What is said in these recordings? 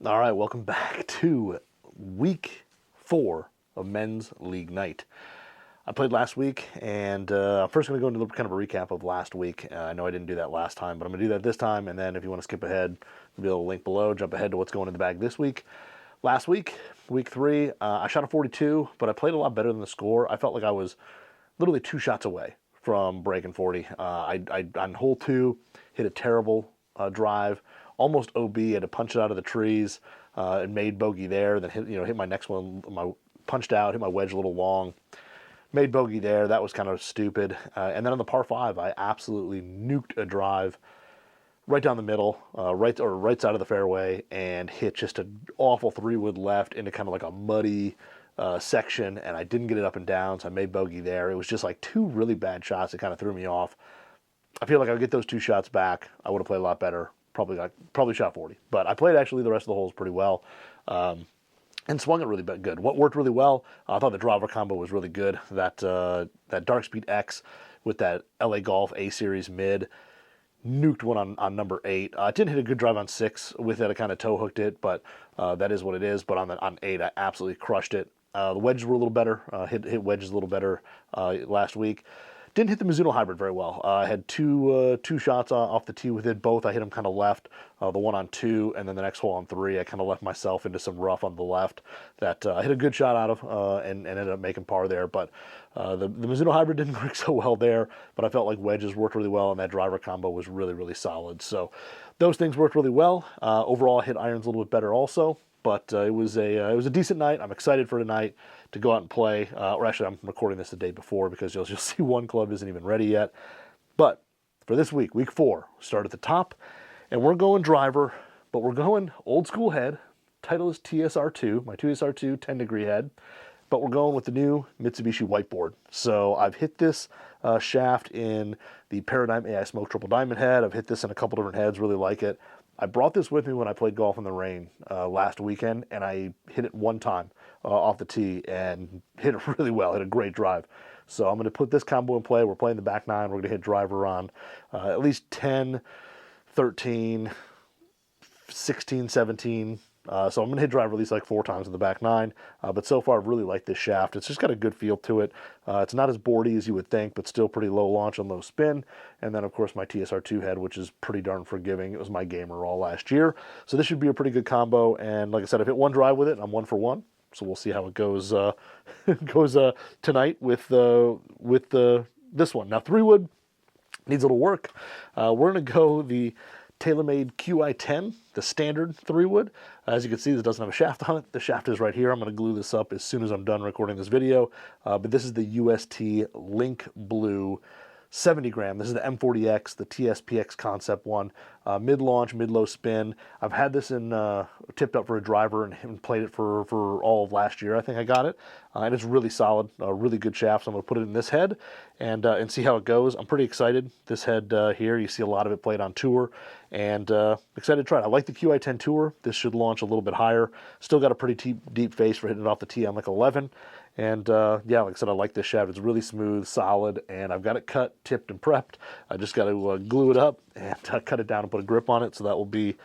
All right, welcome back to week 4 of Men's League Night. I played last week, and I'm first going to go into kind of a recap of last week. I know I didn't do that last time, but I'm going to do that this time, and then if you want to skip ahead, there'll be a little link below, jump ahead to what's going in the bag this week. Last week, week 3, I shot a 42, but I played a lot better than the score. I felt like I was literally 2 shots away from breaking 40. I on hole 2, hit a terrible drive, almost OB, had to punch it out of the trees, and made bogey there. Then hit my next one, punched out, hit my wedge a little long, made bogey there. That was kind of stupid. And then on the par 5, I absolutely nuked a drive right down the middle, right side of the fairway, and hit just an awful 3-wood left into kind of like a muddy section, and I didn't get it up and down, so I made bogey there. It was just like 2 really bad shots that kind of threw me off. I feel like I would get those 2 shots back, I would have played a lot better. Probably shot 40, but I played actually the rest of the holes pretty well, and swung it really good. What worked really well, I thought the driver combo was really good. That Dark Speed X with that LA Golf A Series mid, nuked one on number 8. I didn't hit a good drive on 6 with it. I kind of toe hooked it, but that is what it is. But on 8, I absolutely crushed it. The wedges were a little better. Hit wedges a little better last week. Didn't hit the Mizuno Hybrid very well. I had two shots off the tee with it. Both I hit them kind of left. The one on 2, and then the next hole on 3, I kind of left myself into some rough on the left that I hit a good shot out of and ended up making par there. But the Mizuno Hybrid didn't work so well there, but I felt like wedges worked really well, and that driver combo was really, really solid. So those things worked really well. Overall, I hit irons a little bit better also. But it was a decent night. I'm excited for tonight to go out and play. Or actually, I'm recording this the day before because you'll see one club isn't even ready yet. But for this week, week 4, start at the top, and we're going driver, but we're going old school head. Title is TSR2, my TSR2 10-degree head, but we're going with the new Mitsubishi whiteboard. So I've hit this shaft in the Paradigm AI Smoke Triple Diamond head. I've hit this in a couple different heads, really like it. I brought this with me when I played golf in the rain last weekend, and I hit it one time off the tee and hit it really well, hit a great drive. So I'm going to put this combo in play. We're playing the back 9. We're going to hit driver on at least 10, 13, 16, 17. So I'm going to hit driver at least like 4 times in the back 9. But so far, I've really liked this shaft. It's just got a good feel to it. It's not as boardy as you would think, but still pretty low launch and low spin. And then, of course, my TSR2 head, which is pretty darn forgiving. It was my gamer all last year. So this should be a pretty good combo. And like I said, I've hit one drive with it, and I'm 1 for 1. So we'll see how it goes tonight with this one. Now, 3-wood needs a little work. We're going to go the TaylorMade QI10, the standard 3-wood. As you can see, this doesn't have a shaft on it. The shaft is right here. I'm going to glue this up as soon as I'm done recording this video. But this is the UST Link Blue 70 gram. This is the M40X, the TSPX Concept one. Mid-launch, mid-low spin. I've had this in tipped up for a driver and played it for all of last year. I think I got it. And it's really solid, really good shaft. So I'm going to put it in this head and see how it goes. I'm pretty excited. This head here, you see a lot of it played on tour. And excited to try it. I like the QI10 Tour. This should launch a little bit higher. Still got a pretty deep face for hitting it off the tee on like 11. And yeah, like I said, I like this shaft. It's really smooth, solid, and I've got it cut, tipped, and prepped. I just got to glue it up and cut it down and put a grip on it. So that will be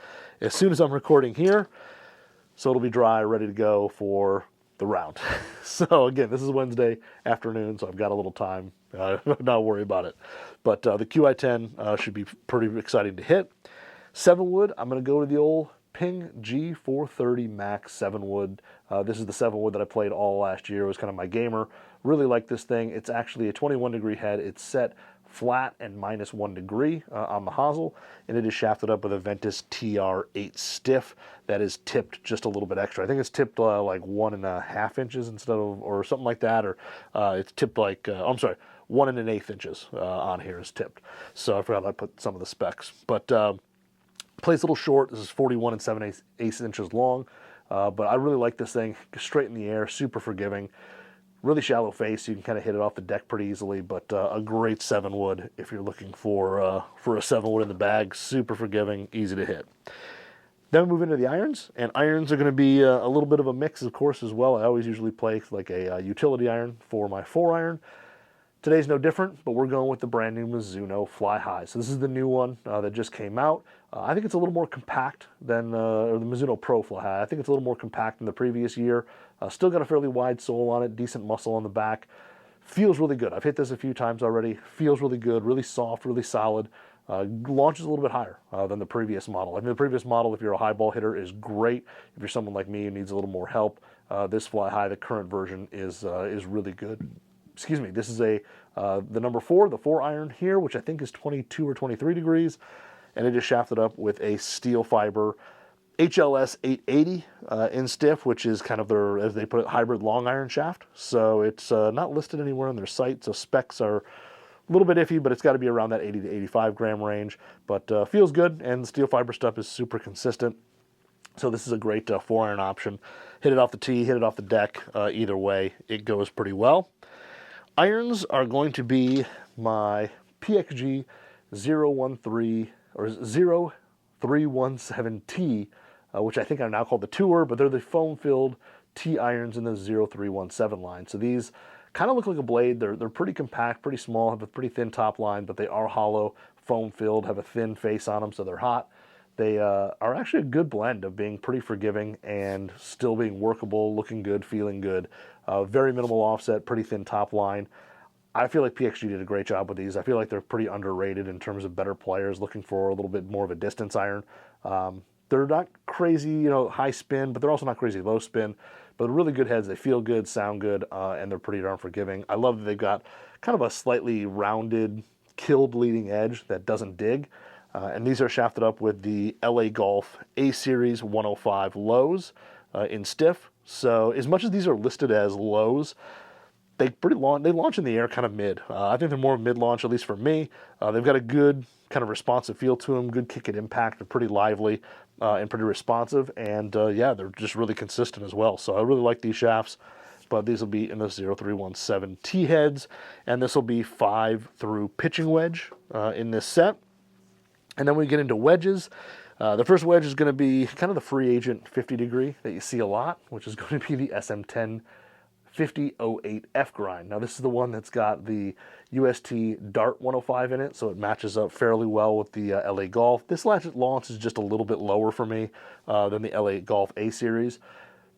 as soon as I'm recording here. So it'll be dry, ready to go for the round. So again, this is Wednesday afternoon, so I've got a little time. Not worry about it. But the QI10 should be pretty exciting to hit. 7-wood, I'm going to go to the old Ping G430 Max 7-wood. This is the 7-wood that I played all last year. It was kind of my gamer. Really like this thing. It's actually a 21-degree head. It's set flat and -1 degree on the hosel, and it is shafted up with a Ventus TR8 stiff that is tipped just a little bit extra. I think it's tipped like 1.5 inches instead of, or something like that, or it's tipped like, I'm sorry, 1 1/8 inches on here is tipped. So I forgot I put some of the specs. But plays a little short. This is 41 7/8 inches long, but I really like this thing. Straight in the air, super forgiving. Really shallow face, so you can kind of hit it off the deck pretty easily, but a great 7-wood if you're looking for a 7-wood in the bag. Super forgiving, easy to hit. Then we move into the irons, and irons are going to be a little bit of a mix, of course, as well. I always usually play like a utility iron for my 4-iron. Today's no different, but we're going with the brand new Mizuno Fly High. So this is the new one that just came out. I think it's a little more compact than or the Mizuno Pro Fly High. I think it's a little more compact than the previous year. Still got a fairly wide sole on it, decent muscle on the back. Feels really good. I've hit this a few times already. Feels really good, really soft, really solid. Launches a little bit higher than the previous model. I mean, the previous model, if you're a high ball hitter, is great. If you're someone like me who needs a little more help, this Fly High, the current version, is really good. Excuse me. This is the number 4, the 4 iron here, which I think is 22 or 23 degrees, and it is shafted up with a steel fiber HLS 880 in stiff, which is kind of their, as they put it, hybrid long iron shaft. So it's not listed anywhere on their site, so specs are a little bit iffy, but it's got to be around that 80 to 85 gram range. But feels good, and the steel fiber stuff is super consistent. So this is a great 4 iron option. Hit it off the tee, hit it off the deck. Either way, it goes pretty well. Irons are going to be my PXG 013 or 0317T, which I think are now called the Tour, but they're the foam-filled T irons in the 0317 line. So these kind of look like a blade. They're pretty compact, pretty small, have a pretty thin top line, but they are hollow, foam-filled, have a thin face on them, so they're hot. They are actually a good blend of being pretty forgiving and still being workable, looking good, feeling good. Very minimal offset, pretty thin top line. I feel like PXG did a great job with these. I feel like they're pretty underrated in terms of better players looking for a little bit more of a distance iron. They're not crazy, high spin, but they're also not crazy low spin. But really good heads. They feel good, sound good, and they're pretty darn forgiving. I love that they've got kind of a slightly rounded, killed leading edge that doesn't dig. And these are shafted up with the LA Golf A-Series 105 lows in stiff. So as much as these are listed as lows, they launch in the air kind of mid. I think they're more mid-launch, at least for me. They've got a good kind of responsive feel to them, good kick at impact. They're pretty lively and pretty responsive. And yeah, they're just really consistent as well. So I really like these shafts. But these will be in the 0317 T heads. And this will be 5 through pitching wedge in this set. And then we get into wedges. The first wedge is going to be kind of the free agent 50 degree that you see a lot, which is going to be the SM10 5008F grind. Now this is the one that's got the UST Dart 105 in it, so it matches up fairly well with the LA Golf. This launch is just a little bit lower for me than the LA Golf A-Series.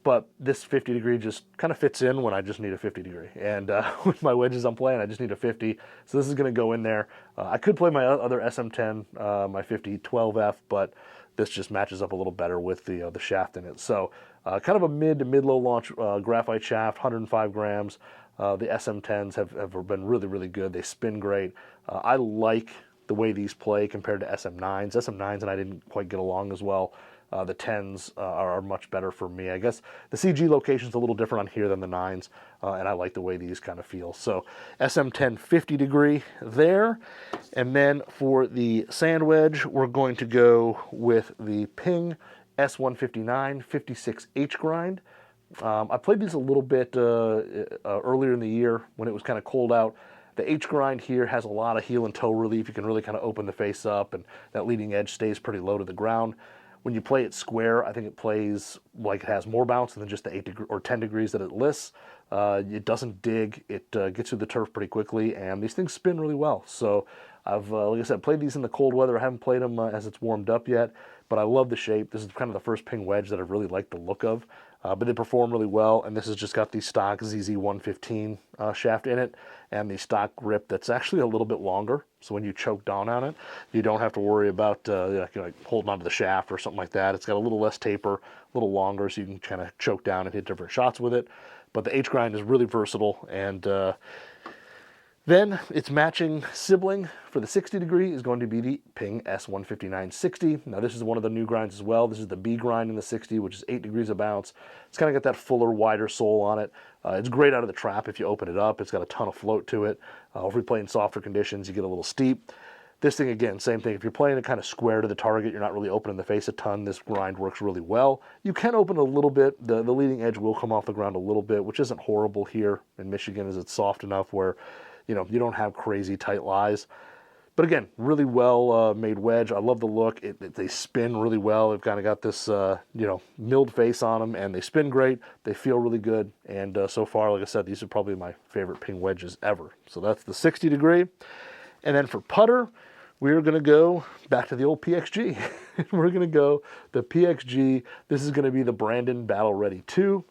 But this 50 degree just kind of fits in when I just need a 50 degree. And with my wedges I'm playing, I just need a 50. So this is going to go in there. I could play my other SM10, my 5012F, but this just matches up a little better with the shaft in it. So kind of a mid to mid-low launch graphite shaft, 105 grams. The SM10s have been really, really good. They spin great. I like the way these play compared to SM9s. SM9s and I didn't quite get along as well. The 10s are much better for me. I guess the CG location's a little different on here than the 9s, and I like the way these kind of feel. So SM10 50 degree there. And then for the sand wedge, we're going to go with the Ping S159 56H grind. I played these a little bit earlier in the year when it was kind of cold out. The H grind here has a lot of heel and toe relief. You can really kind of open the face up, and that leading edge stays pretty low to the ground. When you play it square, I think it plays like it has more bounce than just the 8 or 10 degrees that it lists. It doesn't dig. It gets through the turf pretty quickly, and these things spin really well. So I've, like I said, played these in the cold weather. I haven't played them as it's warmed up yet, but I love the shape. This is kind of the first Ping wedge that I've really liked the look of, but they perform really well, and this has just got the stock ZZ115 shaft in it, and the stock grip that's actually a little bit longer. So when you choke down on it, you don't have to worry about like holding onto the shaft or something like that. It's got a little less taper, a little longer, so you can kind of choke down and hit different shots with it. But the H grind is really versatile, and then its matching sibling for the 60 degree is going to be the Ping S159 60. Now this is one of the new grinds as well. This is the B grind in the 60, which is 8 degrees of bounce. It's kind of got that fuller, wider sole on it. It's great out of the trap if you open it up. It's got a ton of float to it. If we play in softer conditions, you get a little steep. This thing, again, same thing. If you're playing it kind of square to the target, you're not really opening the face a ton, this grind works really well. You can open a little bit. The leading edge will come off the ground a little bit, which isn't horrible here in Michigan, as it's soft enough where you don't have crazy tight lies. But again, really well made wedge. I love the look. They spin really well. They've kind of got this, milled face on them, and they spin great. They feel really good. And so far, like I said, these are probably my favorite ping wedges ever. So that's the 60 degree. And then for putter, we're going to go back to the old PXG. We're going to go the PXG. This is going to be the Brandon Battle Ready 2.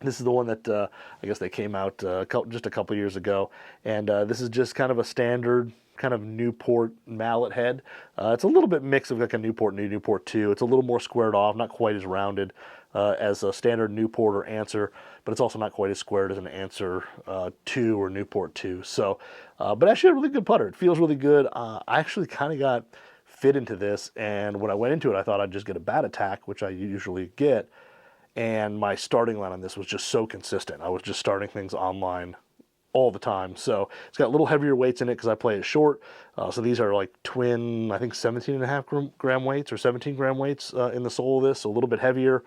This is the one that I guess they came out just a couple years ago. And this is just kind of a standard kind of Newport mallet head. It's a little bit mixed of like a Newport New, Newport 2. It's a little more squared off, not quite as rounded as a standard Newport or Answer, but it's also not quite as squared as an Answer 2 or Newport 2. So, but actually a really good putter. It feels really good. I actually kind of got fit into this, and when I went into it, I thought I'd just get a bat attack, which I usually get, and my starting line on this was just so consistent. I was just starting things online all the time. So it's got a little heavier weights in it because I play it short. So these are like twin, I think 17.5 gram weights or 17 gram weights in the sole of this, so a little bit heavier.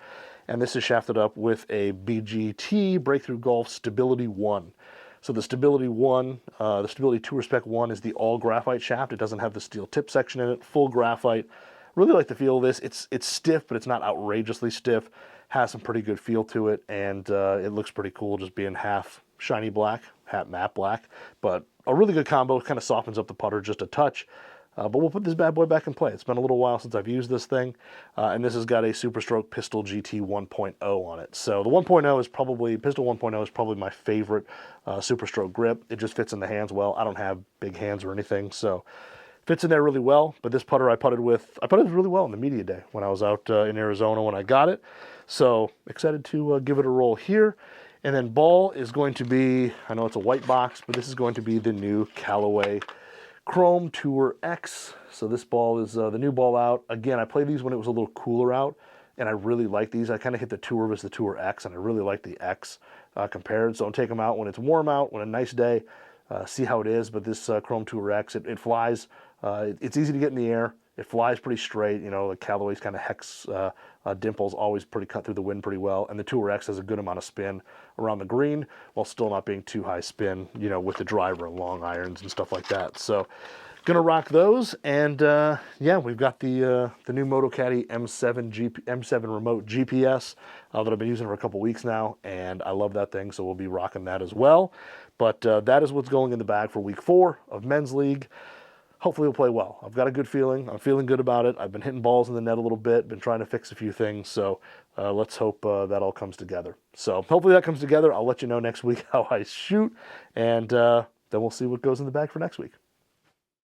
And this is shafted up with a BGT Breakthrough Golf Stability 1. So the Stability 1, the Stability Tour Spec 1 is the all graphite shaft. It doesn't have the steel tip section in it, full graphite. Really like the feel of this. It's stiff, but it's not outrageously stiff. Has some pretty good feel to it, and it looks pretty cool just being half shiny black, half matte black. But a really good combo, kind of softens up the putter just a touch. But we'll put this bad boy back in play. It's been a little while since I've used this thing, and this has got a Super Stroke Pistol GT 1.0 on it. So the 1.0 is probably, Pistol 1.0 is probably my favorite Super Stroke grip. It just fits in the hands well. I don't have big hands or anything, so fits in there really well. But this putter I putted really well in the media day when I was out in Arizona when I got it. So excited to give it a roll here. And then ball is going to be, I know it's a white box, but this is going to be the new Callaway Chrome Tour X. So this ball is the new ball out. Again, I played these when it was a little cooler out, and I really like these. I kind of hit the Tour as the Tour X, and I really like the X compared. So I'll take them out when it's warm out, when a nice day, see how it is. But this Chrome Tour X, it flies. It's easy to get in the air. It flies pretty straight. You know, the Callaway's kind of hex dimples always pretty cut through the wind pretty well. And the Tour X has a good amount of spin around the green while still not being too high spin, you know, with the driver and long irons and stuff like that. So gonna rock those. And yeah, we've got the new MotoCaddy M7 remote GPS that I've been using for a couple weeks now, and I love that thing, so we'll be rocking that as well. But that is what's going in the bag for week 4 of Men's League. Hopefully we'll play well. I've got a good feeling. I'm feeling good about it. I've been hitting balls in the net a little bit, been trying to fix a few things, so let's hope that all comes together. So hopefully that comes together. I'll let you know next week how I shoot, and then we'll see what goes in the bag for next week.